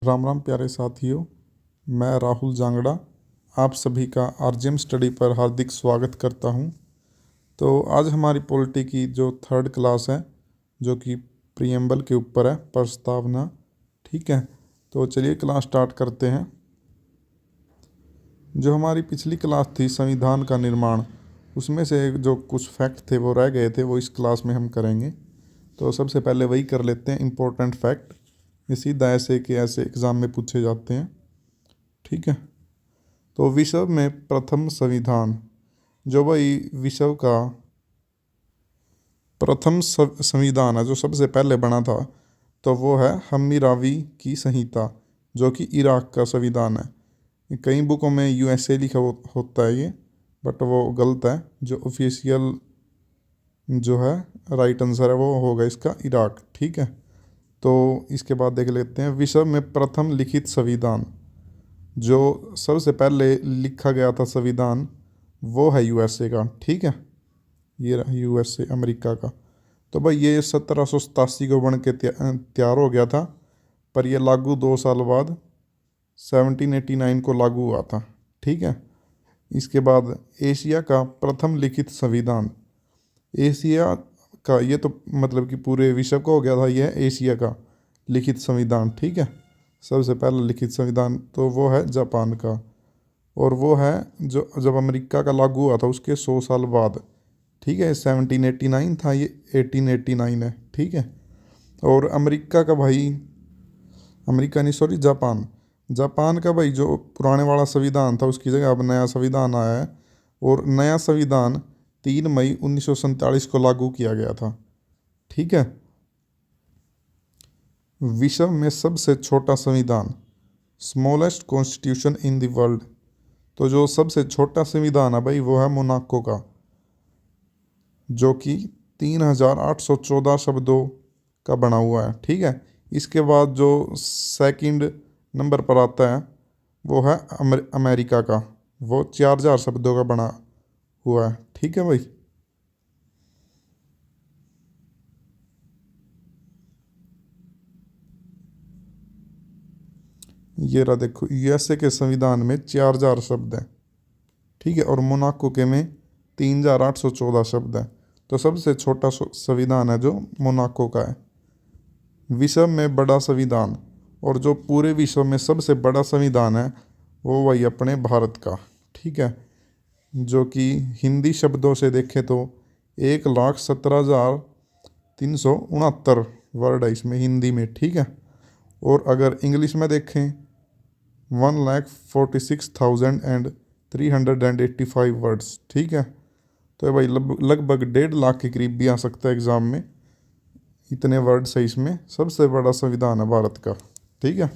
राम राम प्यारे साथियों, मैं राहुल जांगड़ा आप सभी का आरजीएम स्टडी पर हार्दिक स्वागत करता हूं। तो आज हमारी पॉलिटी की जो थर्ड क्लास है, जो कि प्रियम्बल के ऊपर है, प्रस्तावना। ठीक है, तो चलिए क्लास स्टार्ट करते हैं। जो हमारी पिछली क्लास थी संविधान का निर्माण, उसमें से जो कुछ फैक्ट थे वो रह गए थे, वो इस क्लास में हम करेंगे। तो सबसे पहले वही कर लेते हैं, इम्पोर्टेंट फैक्ट। ये सीधा ऐसे के ऐसे एग्ज़ाम में पूछे जाते हैं। ठीक है, तो विश्व में प्रथम संविधान, जो भाई विश्व का प्रथम संविधान है, जो सबसे पहले बना था, तो वो है हम्मीरावी की संहिता, जो कि इराक का संविधान है। कई बुकों में यूएसए लिखा होता है ये, बट वो गलत है। जो ऑफिशियल जो है राइट आंसर है वो होगा इसका इराक। ठीक है, तो इसके बाद देख लेते हैं विश्व में प्रथम लिखित संविधान। जो सबसे पहले लिखा गया था संविधान, वो है यूएसए का। ठीक है, ये रहा यूएसए, अमेरिका का। तो भाई ये 1787 को बन के तैयार हो गया था, पर ये लागू 2 साल बाद 1789 को लागू हुआ था। ठीक है, इसके बाद एशिया का प्रथम लिखित संविधान। एशिया का ये तो मतलब कि पूरे विश्व का हो गया था, ये है एशिया का लिखित संविधान। ठीक है, सबसे पहला लिखित संविधान तो वो है जापान का, और वो है जो जब अमेरिका का लागू हुआ था उसके 100 साल बाद। ठीक है, 1789 था, ये 1889 है। ठीक है, और अमेरिका का भाई, अमेरिका नहीं सॉरी, जापान, जापान का भाई जो पुराने वाला संविधान था उसकी जगह अब नया संविधान आया है, और नया संविधान 3 मई 1947 को लागू किया गया था। ठीक है, विश्व में सबसे छोटा संविधान, smallest constitution in the world. तो जो सबसे छोटा संविधान है भाई वो है मोनाको का, जो कि 3814 शब्दों का बना हुआ है। ठीक है, इसके बाद जो सेकंड नंबर पर आता है वो है अमेरिका का, वो 4000 शब्दों का बना हुआ है। ठीक है भाई, ये रहा देखो, यूएसए के संविधान में 4000 शब्द हैं। ठीक है, और मोनाको के में 3814 शब्द हैं। तो सबसे छोटा संविधान है जो मोनाको का है। विश्व में बड़ा संविधान, और जो पूरे विश्व में सबसे बड़ा संविधान है वो वही अपने भारत का। ठीक है, जो कि हिंदी शब्दों से देखें तो 1,17,369 वर्ड है इसमें हिंदी में। ठीक है, और अगर इंग्लिश में देखें 1,46,385 वर्ड्स। ठीक है, तो भाई लगभग 1.5 लाख के करीब भी आ सकता है एग्ज़ाम में, इतने वर्ड्स है इसमें। सबसे बड़ा संविधान है भारत का। ठीक है,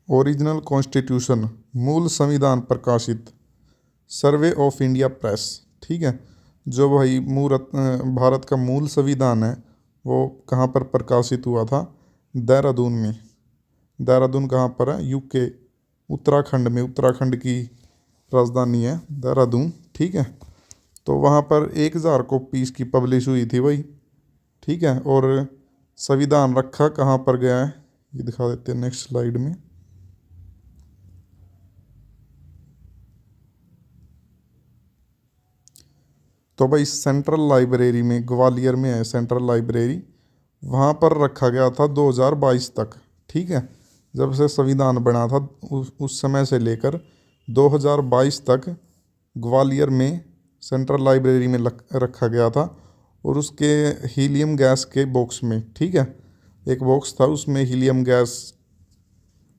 ओरिजिनल कॉन्स्टिट्यूशन, मूल संविधान प्रकाशित, सर्वे ऑफ इंडिया प्रेस। ठीक है, जो भाई भारत का मूल संविधान है वो कहाँ पर प्रकाशित हुआ था? देहरादून में। देहरादून कहाँ पर है? यूके, उत्तराखंड में। उत्तराखंड की राजधानी है देहरादून। ठीक है, तो वहाँ पर 1000 कॉपी इसकी पब्लिश हुई थी भाई। ठीक है, और संविधान रखा कहाँ पर गया है ये दिखा देते हैं नेक्स्ट स्लाइड में। तो भाई सेंट्रल लाइब्रेरी में, ग्वालियर में है सेंट्रल लाइब्रेरी, वहाँ पर रखा गया था 2022 तक। ठीक है, जब से संविधान बना था उस समय से लेकर 2022 तक ग्वालियर में सेंट्रल लाइब्रेरी में रखा गया था, और उसके हीलियम गैस के बॉक्स में। ठीक है, एक बॉक्स था उसमें हीलियम गैस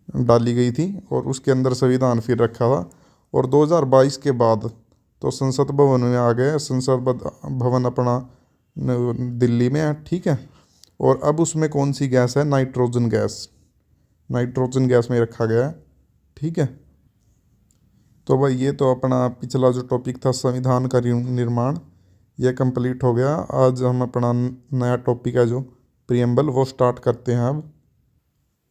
डाली गई थी, और उसके अंदर संविधान फिर रखा था। और 2022 के बाद तो संसद भवन में आ गए। भवन अपना दिल्ली में है। ठीक है, और अब उसमें कौन सी गैस है? नाइट्रोजन गैस, नाइट्रोजन गैस में रखा गया है। ठीक है, तो भाई ये तो अपना पिछला जो टॉपिक था संविधान का निर्माण, ये कंप्लीट हो गया। आज हम अपना नया टॉपिक है जो प्रियम्बल, वो स्टार्ट करते हैं अब।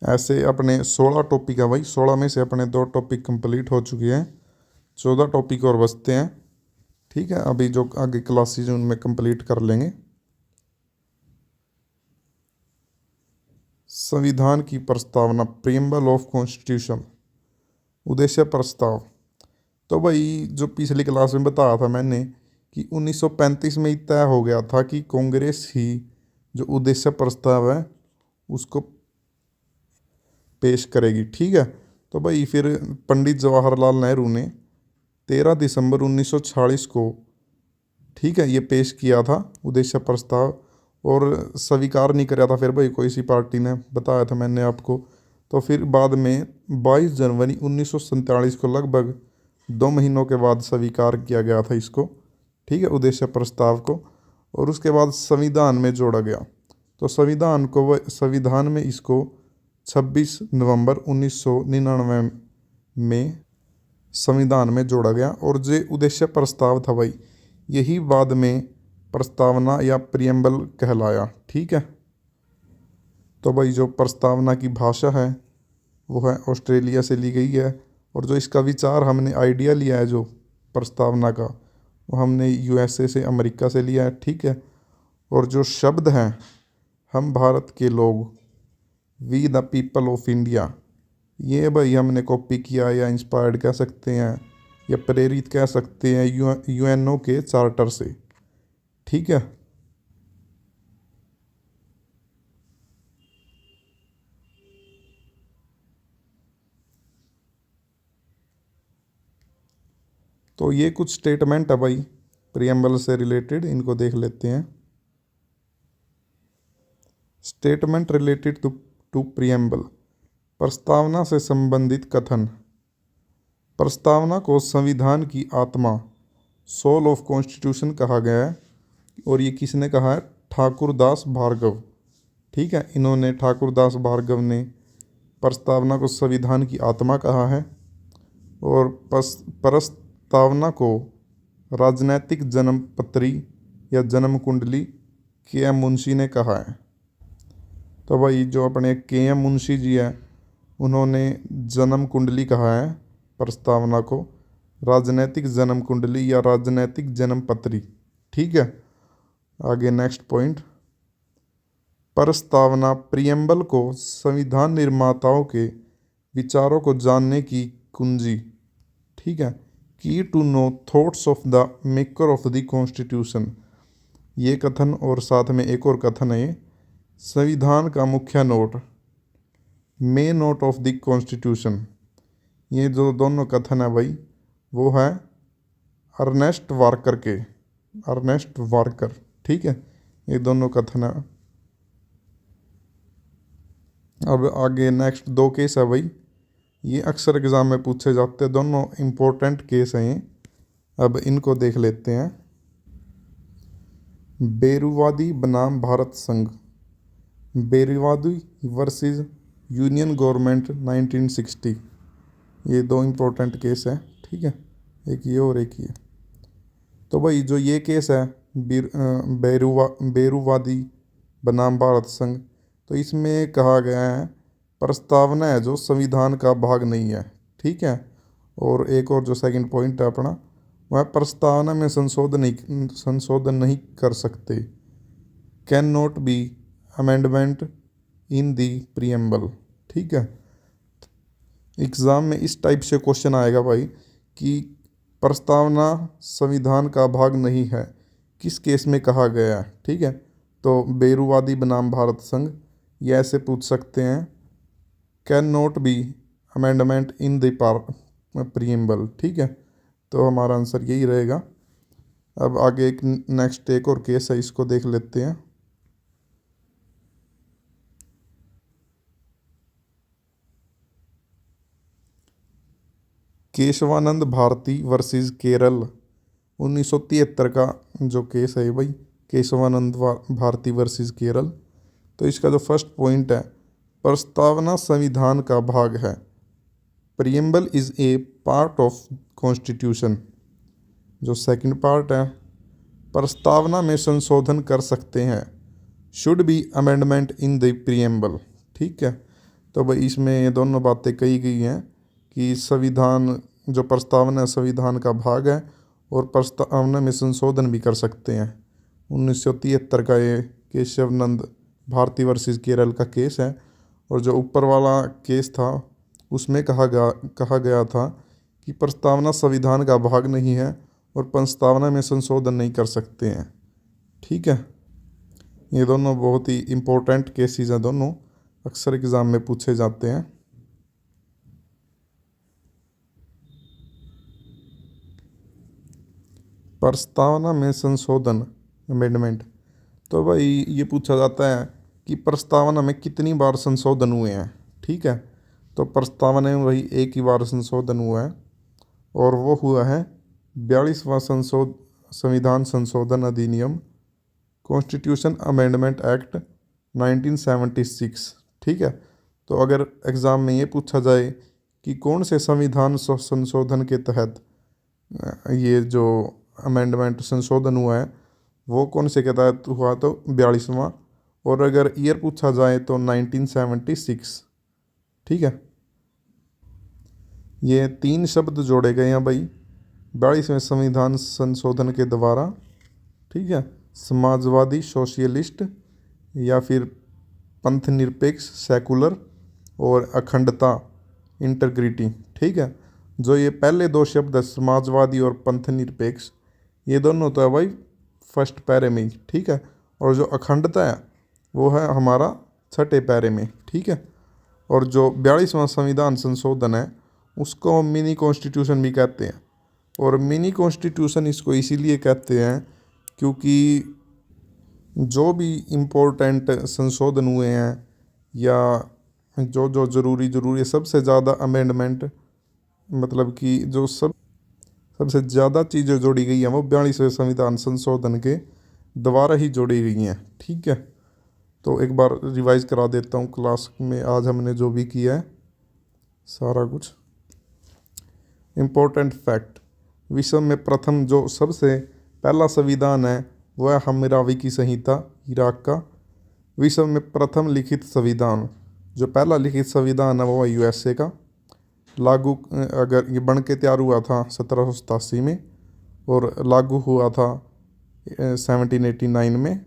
ऐसे अपने 16 टॉपिक है भाई, 16 में से अपने 2 टॉपिक कंप्लीट हो चुके हैं, 14 टॉपिक और बचते हैं। ठीक है, अभी जो आगे क्लासेज उनमें कंप्लीट कर लेंगे। संविधान की प्रस्तावना, प्रियम्बल ऑफ कॉन्स्टिट्यूशन। उद्देश्य प्रस्ताव। तो भाई जो पिछली क्लास में बताया था मैंने कि 1935 में ही तय हो गया था कि कांग्रेस ही जो उद्देश्य प्रस्ताव है उसको पेश करेगी। ठीक है। तो भाई फिर पंडित जवाहरलाल नेहरू ने 13 दिसंबर 1946 को, ठीक है, ये पेश किया था उद्देश्य प्रस्ताव, और स्वीकार नहीं कराया था फिर भाई कोई सी पार्टी ने, बताया था मैंने आपको। तो फिर बाद में 22 जनवरी 1947 को, लगभग 2 महीनों के बाद स्वीकार किया गया था इसको, ठीक है, उद्देश्य प्रस्ताव को, और उसके बाद संविधान में जोड़ा गया। तो संविधान में इसको 26 नवंबर 1999 में संविधान में जोड़ा गया। और जो उद्देश्य प्रस्ताव था भाई, यही बाद में प्रस्तावना या प्रियम्बल कहलाया। ठीक है। तो भाई जो प्रस्तावना की भाषा है वो है ऑस्ट्रेलिया से ली गई है, और जो इसका विचार हमने आइडिया लिया है जो प्रस्तावना का, वो हमने यूएसए से, अमेरिका से लिया है। ठीक है। और जो शब्द हैं, हम भारत के लोग, we the people of India, ये भाई हमने कॉपी किया या इंस्पायर्ड कह सकते हैं या प्रेरित कह सकते हैं यूएनओ के चार्टर से। ठीक है। तो ये कुछ स्टेटमेंट है भाई प्रियम्बल से रिलेटेड, इनको देख लेते हैं। Statement related to preamble. प्रस्तावना से संबंधित कथन। प्रस्तावना को संविधान की आत्मा, सोल ऑफ कॉन्स्टिट्यूशन कहा गया है, और ये किसने कहा है? ठाकुर दास भार्गव। ठीक है। इन्होंने, ठाकुर दास भार्गव ने प्रस्तावना को संविधान की आत्मा कहा है, और प्रस्तावना को राजनैतिक जन्म पत्री या जन्म कुंडली के एम मुंशी ने कहा है। तो भाई जो अपने के एम मुंशी जी हैं, उन्होंने जन्म कुंडली कहा है प्रस्तावना को, राजनैतिक जन्म कुंडली या राजनैतिक जन्म पत्री। ठीक है। आगे नेक्स्ट पॉइंट। प्रस्तावना प्रियम्बल को संविधान निर्माताओं के विचारों को जानने की कुंजी। ठीक है। Key to know thoughts of the maker of the constitution, ये कथन, और साथ में एक और कथन है, संविधान का मुख्य note, main note of the constitution. ये जो दोनों कथन है भाई, वो है अर्नेस्ट वार्कर के, अर्नेस्ट वार्कर। ठीक है। ये दोनों कथन है। अब आगे नेक्स्ट 2 केस है भाई, ये अक्सर एग्ज़ाम में पूछे जाते हैं, दोनों इम्पोर्टेंट केस हैं ये। अब इनको देख लेते हैं। बेरुवादी बनाम भारत संघ। बेरुवादी वर्सेस यूनियन गवर्नमेंट 1960, ये 2 इम्पोर्टेंट केस है। ठीक है। एक ये और एक ये। तो भाई जो ये केस है बेरुवादी बनाम भारत संघ, तो इसमें कहा गया है प्रस्तावना है जो संविधान का भाग नहीं है। ठीक है। और एक और जो सेकंड पॉइंट है अपना, वह प्रस्तावना में संशोधन नहीं कर सकते, can not be amendment in the preamble. ठीक है। एग्ज़ाम में इस टाइप से क्वेश्चन आएगा भाई कि प्रस्तावना संविधान का भाग नहीं है, किस केस में कहा गया है। ठीक है। तो बेरुवादी बनाम भारत संघ, ये ऐसे पूछ सकते हैं, can not be amendment in the preamble. ठीक है। तो हमारा आंसर यही रहेगा। अब आगे एक नेक्स्ट एक और केस है, इसको देख लेते हैं। केशवानंद भारती वर्सेस केरल, 1973 का जो केस है भाई, केशवानंद भारती वर्सेस केरल। तो इसका जो फर्स्ट पॉइंट है, प्रस्तावना संविधान का भाग है, preamble is a part of constitution. जो सेकंड पार्ट है, प्रस्तावना में संशोधन कर सकते हैं, should be amendment in the preamble. ठीक है। तो भाई इसमें ये दोनों बातें कही गई हैं कि संविधान, जो प्रस्तावना है संविधान का भाग है, और प्रस्तावना में संशोधन भी कर सकते हैं। 1973 का ये केशवानंद भारती वर्सेस केरल का केस है, और जो ऊपर वाला केस था उसमें कहा गया था कि प्रस्तावना संविधान का भाग नहीं है और प्रस्तावना में संशोधन नहीं कर सकते हैं। ठीक है, ये दोनों बहुत ही इम्पोर्टेंट केसेस हैं, दोनों अक्सर एग्ज़ाम में पूछे जाते हैं। प्रस्तावना में संशोधन अमेंडमेंट, तो भाई ये पूछा जाता है कि प्रस्तावना में कितनी बार संशोधन हुए हैं। ठीक है, तो प्रस्तावना में वही एक ही बार संशोधन हुआ है और वो हुआ है 42वां संविधान संशोधन अधिनियम, कॉन्स्टिट्यूशन अमेंडमेंट एक्ट 1976। ठीक है, तो अगर एग्ज़ाम में ये पूछा जाए कि कौन से संविधान संशोधन के तहत ये जो अमेंडमेंट संशोधन हुआ है वो कौन से के तहत हुआ, तो 42वां, और अगर ईयर पूछा जाए तो 1976। ठीक है, ये 3 शब्द जोड़े गए हैं भाई 42वें संविधान संशोधन के द्वारा। ठीक है, समाजवादी सोशलिस्ट या फिर पंथ निरपेक्ष सेकुलर और अखंडता इंटीग्रिटी। ठीक है, जो ये पहले 2 शब्द है समाजवादी और पंथ निरपेक्ष, ये दोनों तो है भाई फर्स्ट पैरे में ही। ठीक है, और जो अखंडता है वो है हमारा छठे पैरे में। ठीक है, और जो 42वां संविधान संशोधन है उसको मिनी कॉन्स्टिट्यूशन भी कहते हैं। और मिनी कॉन्स्टिट्यूशन इसको इसीलिए कहते हैं क्योंकि जो भी इम्पोर्टेंट संशोधन हुए हैं या जो जो ज़रूरी सबसे ज़्यादा अमेंडमेंट, मतलब कि जो सबसे ज़्यादा चीज़ें जोड़ी गई हैं वो 42वें संविधान संशोधन के द्वारा ही जोड़ी गई हैं। ठीक है, तो एक बार रिवाइज करा देता हूँ क्लास में आज हमने जो भी किया है सारा कुछ। इम्पोर्टेंट फैक्ट, विश्व में प्रथम जो सबसे पहला संविधान है वह है हम्मुराबी की संहिता, इराक का। विश्व में प्रथम लिखित संविधान, जो पहला लिखित संविधान है वो है यूएसए का। लागू अगर ये बन के तैयार हुआ था 1787 में और लागू हुआ था 1789 में।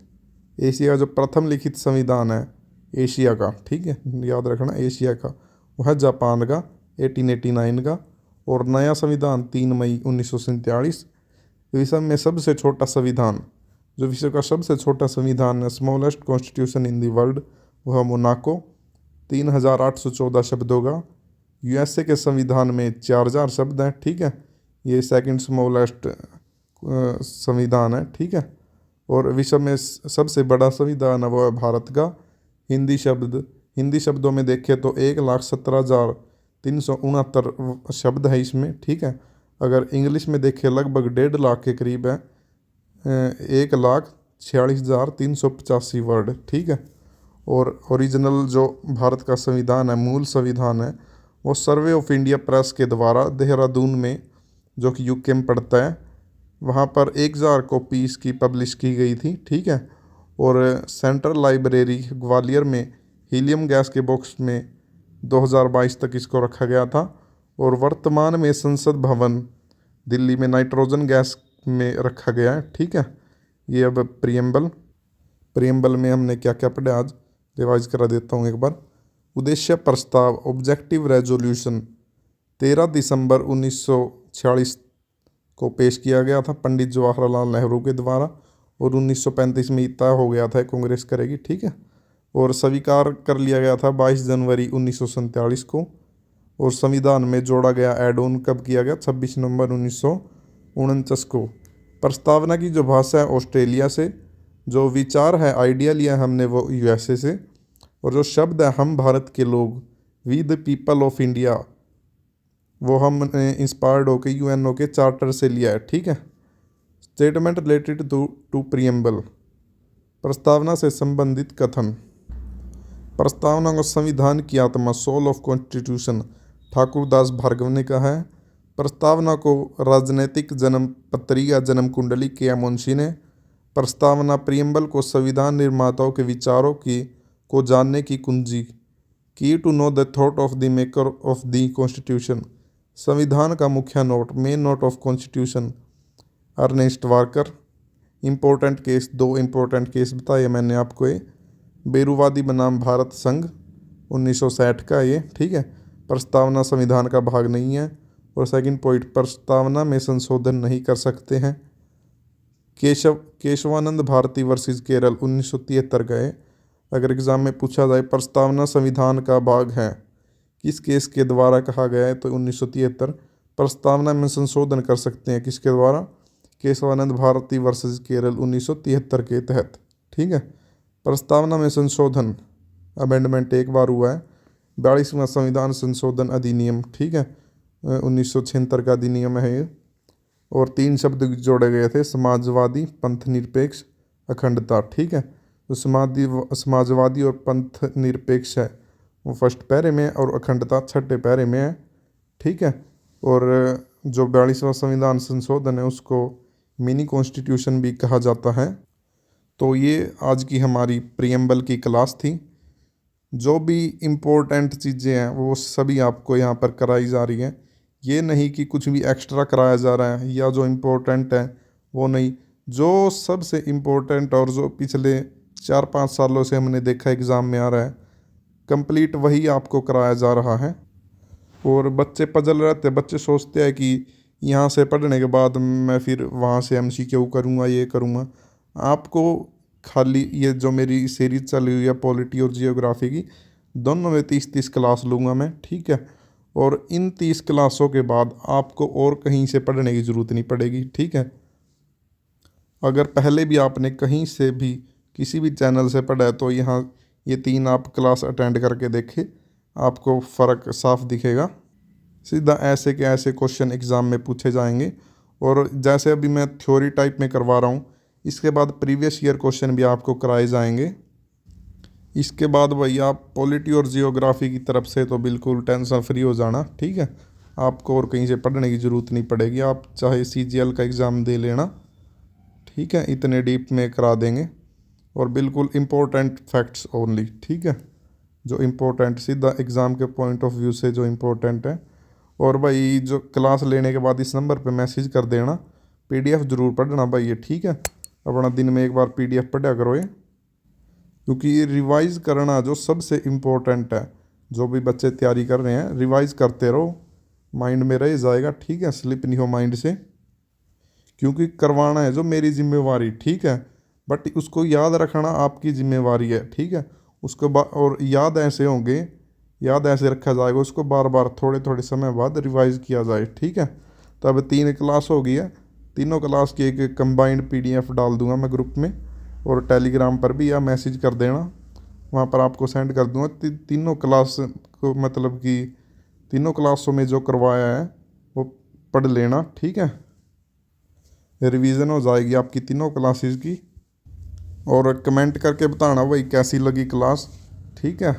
एशिया का जो प्रथम लिखित संविधान है एशिया का, ठीक है याद रखना, एशिया का, वो है जापान का 1889 का। और नया संविधान 3 मई 1947। विश्व में सबसे छोटा संविधान, जो विश्व का सबसे छोटा संविधान है, smallest constitution in the world, वह है मोनाको, 3814 शब्दों का। यूएसए के संविधान में 4000 शब्द हैं। ठीक है, ये सेकंड स्मॉलेस्ट संविधान है। ठीक है, और विश्व में सबसे बड़ा संविधान है वो है भारत का। हिंदी शब्दों में देखें तो 1,17,369 शब्द है इसमें। ठीक है, अगर इंग्लिश में देखें लगभग 1.5 लाख के करीब है, 1,46,385 वर्ड। ठीक है, और ओरिजिनल जो भारत का संविधान है, मूल संविधान है, वो सर्वे ऑफ इंडिया प्रेस के द्वारा देहरादून में, जो कि यूके में पड़ता है, वहाँ पर 1000 कॉपी इसकी पब्लिश की गई थी। ठीक है, और सेंट्रल लाइब्रेरी ग्वालियर में हीलियम गैस के बॉक्स में 2022 तक इसको रखा गया था। और वर्तमान में संसद भवन दिल्ली में नाइट्रोजन गैस में रखा गया है। ठीक है, ये अब प्रियम्बल में हमने क्या क्या पढ़ा आज रिवाइज करा देता हूँ एक बार। उद्देश्य प्रस्ताव ऑब्जेक्टिव रेजोल्यूशन 13 दिसंबर 1946 को पेश किया गया था पंडित जवाहरलाल नेहरू के द्वारा, और 1935 में तय हो गया था कांग्रेस करेगी। ठीक है, और स्वीकार कर लिया गया था 22 जनवरी 1947 को। और संविधान में जोड़ा गया एड ऑन कब किया गया, 26 नवंबर 1949 को। प्रस्तावना की जो भाषा है ऑस्ट्रेलिया से, जो विचार है आइडिया लिया हमने वो यूएसए से, और जो शब्द है हम भारत के लोग, we the people of India, वो हम इंस्पायर्ड होकर यूएनओ के चार्टर से लिया है। ठीक है, स्टेटमेंट रिलेटेड टू प्रियम्बल, प्रस्तावना से संबंधित कथन। प्रस्तावना को संविधान की आत्मा, soul of constitution, Thakurdas Bhargava ने कहा है। प्रस्तावना को राजनीतिक जन्म पत्री या जन्म कुंडली के मुंशी ने। प्रस्तावना प्रियम्बल को संविधान निर्माताओं के विचारों की को जानने की कुंजी, key to know the thought of the maker of the constitution, संविधान का मुख्य note, main note of constitution, Ernest Walker. Important case, 2 important case बताए मैंने आपको, ये बेरूवादी बनाम भारत संघ 1960 का ये, ठीक है। प्रस्तावना संविधान का भाग नहीं है। और सेकंड पॉइंट, प्रस्तावना में संशोधन नहीं कर सकते हैं। केशवानंद भारती वर्सेस केरल 1973 का है। अगर एग्जाम में पूछा जाए प्रस्तावना संविधान का भाग है, किस केस के द्वारा कहा गया है, तो 1973। प्रस्तावना में संशोधन कर सकते हैं किसके द्वारा, केशवानंद भारती वर्सेस केरल 1973 के तहत, ठीक है। प्रस्तावना में संशोधन अमेंडमेंट एक बार हुआ है, 42वां संविधान संशोधन अधिनियम, ठीक है, 1976 का अधिनियम है ये। और 3 शब्द जोड़े गए थे, समाजवादी, पंथ निरपेक्ष, अखंडता, ठीक है। तो समाजवादी और पंथ निरपेक्ष है वो फर्स्ट पैरे में और अखंडता छठे पैरे में है, ठीक है। और जो 42वां संविधान संशोधन है उसको मिनी कॉन्स्टिट्यूशन भी कहा जाता है। तो ये आज की हमारी प्रियम्बल की क्लास थी। जो भी इम्पोर्टेंट चीज़ें हैं वो सभी आपको यहाँ पर कराई जा रही हैं। ये नहीं कि कुछ भी एक्स्ट्रा कराया जा रहा है या जो इम्पोर्टेंट है वो नहीं। जो सबसे इम्पोर्टेंट और जो पिछले 4-5 सालों से हमने देखा एग्ज़ाम में आ रहा है, कंप्लीट वही आपको कराया जा रहा है। और बच्चे पजल रहते, बच्चे सोचते हैं कि यहाँ से पढ़ने के बाद मैं फिर वहाँ से MCQ करूँगा, ये करूँगा। आपको खाली ये जो मेरी सीरीज चली हुई है पॉलिटी और जियोग्राफी की, दोनों में 30-30 क्लास लूँगा मैं, ठीक है। और इन 30 क्लासों के बाद आपको और कहीं से पढ़ने की ज़रूरत नहीं पड़ेगी, ठीक है। अगर पहले भी आपने कहीं से भी किसी भी चैनल से पढ़ा है तो यहाँ ये 3 आप क्लास अटेंड करके देखें, आपको फ़र्क साफ दिखेगा। सीधा ऐसे के ऐसे क्वेश्चन एग्ज़ाम में पूछे जाएंगे। और जैसे अभी मैं थ्योरी टाइप में करवा रहा हूँ, इसके बाद प्रीवियस ईयर क्वेश्चन भी आपको कराए जाएंगे। इसके बाद भाई आप पॉलिटी और जियोग्राफी की तरफ से तो बिल्कुल टेंशन फ्री हो जाना, ठीक है। आपको और कहीं से पढ़ने की ज़रूरत नहीं पड़ेगी, आप चाहे CGL का एग्ज़ाम दे लेना, ठीक है। इतने डीप में करा देंगे और बिल्कुल इम्पोर्टेंट फैक्ट्स ओनली, ठीक है। जो इम्पोर्टेंट सीधा एग्ज़ाम के पॉइंट ऑफ व्यू से जो इम्पोर्टेंट है। और भाई जो क्लास लेने के बाद इस नंबर पे मैसेज कर देना, PDF ज़रूर पढ़ना भाई ये, ठीक है। अपना दिन में एक बार PDF पढ़ा करो ये, क्योंकि ये रिवाइज़ करना जो सबसे इम्पोर्टेंट है। जो भी बच्चे तैयारी कर रहे हैं रिवाइज़ करते रहो, माइंड में रह जाएगा, ठीक है। स्लिप नहीं हो माइंड से, क्योंकि करवाना है जो मेरी जिम्मेवारी, ठीक है। बट उसको याद रखना आपकी जिम्मेवारी है, ठीक है। उसको और याद ऐसे होंगे, याद ऐसे रखा जाएगा, उसको बार बार थोड़े थोड़े समय बाद रिवाइज़ किया जाए, ठीक है। तो अब 3 क्लास हो गई है, तीनों क्लास की एक कंबाइंड PDF डाल दूंगा मैं ग्रुप में, और टेलीग्राम पर भी या मैसेज कर देना, वहाँ पर आपको सेंड कर दूंगा। तीनों क्लास को मतलब कि तीनों क्लासों में जो करवाया है वो पढ़ लेना, ठीक है। रिवीजन हो जाएगी आपकी तीनों क्लासेस की। और कमेंट करके बताना भाई कैसी लगी क्लास, ठीक है।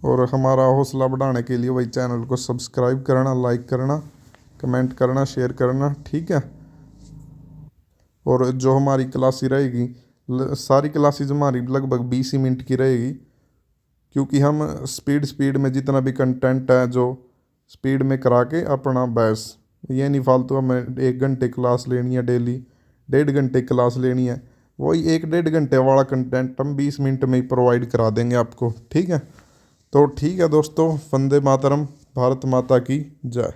और हमारा हौसला बढ़ाने के लिए भाई चैनल को सब्सक्राइब करना, लाइक करना, कमेंट करना, शेयर करना, ठीक है। और जो हमारी क्लासेस रहेगी, सारी क्लासेस हमारी लगभग 20 ही मिनट की रहेगी, क्योंकि हम स्पीड में जितना भी कंटेंट है जो स्पीड में करा के अपना बस, ये नहीं फालतू हमें 1 घंटे क्लास लेनी है डेली, 1.5 घंटे क्लास लेनी है, वही 1-1.5 घंटे वाला कंटेंट हम 20 मिनट में ही प्रोवाइड करा देंगे आपको, ठीक है। तो ठीक है दोस्तों, वंदे मातरम, भारत माता की जय।